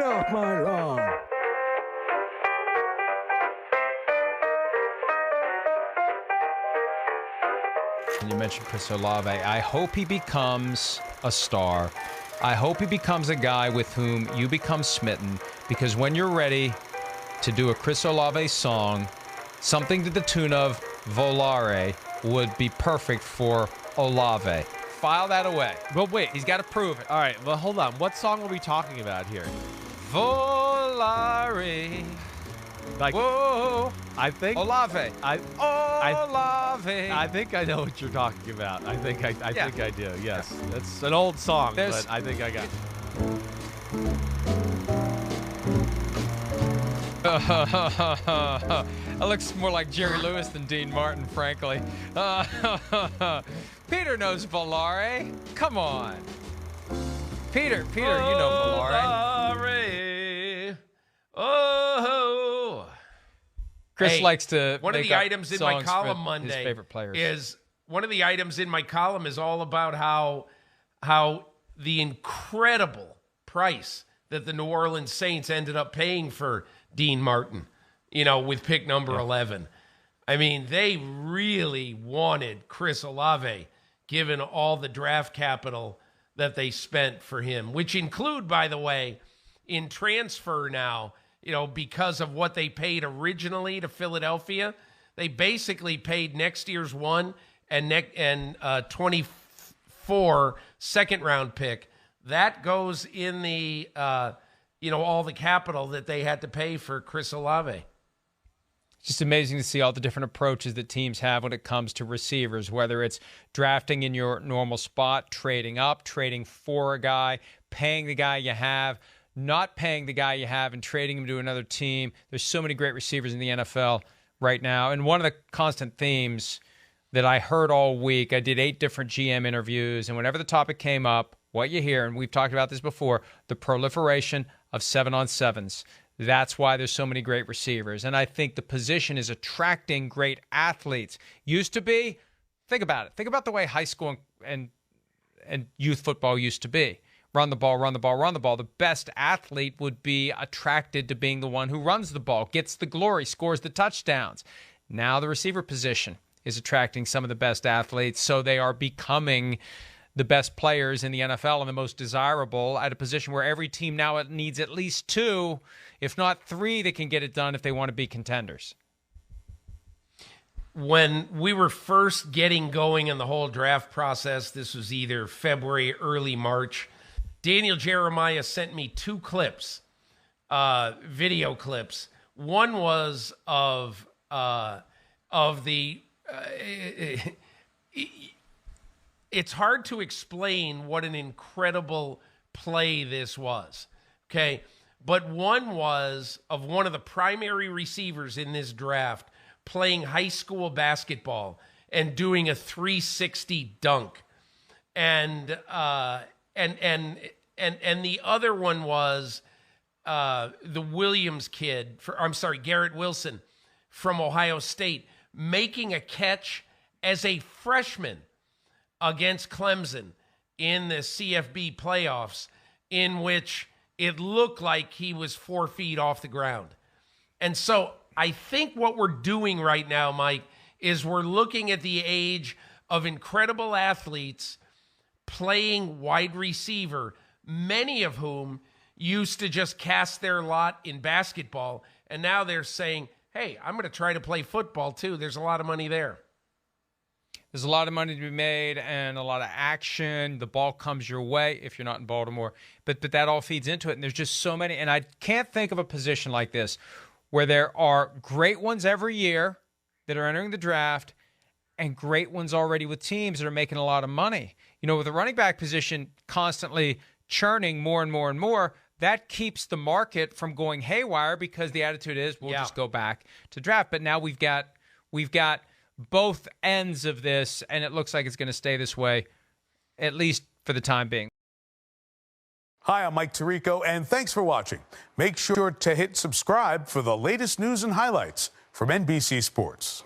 off my lawn. And you mentioned Chris Olave. I hope he becomes a star. I hope he becomes a guy with whom you become smitten, because when you're ready to do a Chris Olave song, something to the tune of Volare would be perfect for Olave. File that away. Well, wait. He's got to prove it. All right. Well, hold on. What song are we talking about here? Volare. Like, whoa. I think Olave. Olave. I think I know what you're talking about. I think I think I do. Yes. It's an old song, There's- but I think I got it. That looks more like Jerry Lewis than Dean Martin, frankly. Peter knows Volare. Come on. Peter, you know Volare. Oh. Chris Hey, likes to one of make the up items in my songs column for Monday his favorite players. is one of the items in my column is all about how the incredible price that the New Orleans Saints ended up paying for Dean Martin, with pick number 11. I mean, they really wanted Chris Olave, given all the draft capital that they spent for him, which include, by the way, in transfer now, because of what they paid originally to Philadelphia, they basically paid next year's 1 and 24 second-round pick. That goes in the, all the capital that they had to pay for Chris Olave. It's just amazing to see all the different approaches that teams have when it comes to receivers, whether it's drafting in your normal spot, trading up, trading for a guy, paying the guy you have, not paying the guy you have and trading him to another team. There's so many great receivers in the NFL right now. And one of the constant themes that I heard all week, I did 8 different GM interviews, and whenever the topic came up, what you hear, and we've talked about this before, the proliferation of 7-on-7s. That's why there's so many great receivers. And I think the position is attracting great athletes. Used to be, think about it. Think about the way high school and youth football used to be. Run the ball, run the ball, run the ball. The best athlete would be attracted to being the one who runs the ball, gets the glory, scores the touchdowns. Now the receiver position is attracting some of the best athletes, so they are becoming the best players in the NFL and the most desirable at a position where every team now needs at least 2, if not 3, that can get it done if they want to be contenders. When we were first getting going in the whole draft process, this was either February, early March, Daniel Jeremiah sent me 2 clips, video clips. One was of the it's hard to explain what an incredible play this was, okay? But one was of one of the primary receivers in this draft playing high school basketball and doing a 360 dunk. And the other one was the Williams kid, Garrett Wilson from Ohio State, making a catch as a freshman against Clemson in the CFB playoffs, in which it looked like he was 4 feet off the ground. And so I think what we're doing right now, Mike, is we're looking at the age of incredible athletes playing wide receiver, many of whom used to just cast their lot in basketball, and now they're saying, hey, I'm going to try to play football too. There's a lot of money there. There's a lot of money to be made and a lot of action. The ball comes your way if you're not in Baltimore. But that all feeds into it, and there's just so many. And I can't think of a position like this where there are great ones every year that are entering the draft and great ones already with teams that are making a lot of money. With the running back position constantly churning more and more and more, that keeps the market from going haywire because the attitude is we'll just go back to draft. But now we've got both ends of this, and it looks like it's going to stay this way, at least for the time being. Hi, I'm Mike Tirico, and thanks for watching. Make sure to hit subscribe for the latest news and highlights from NBC Sports.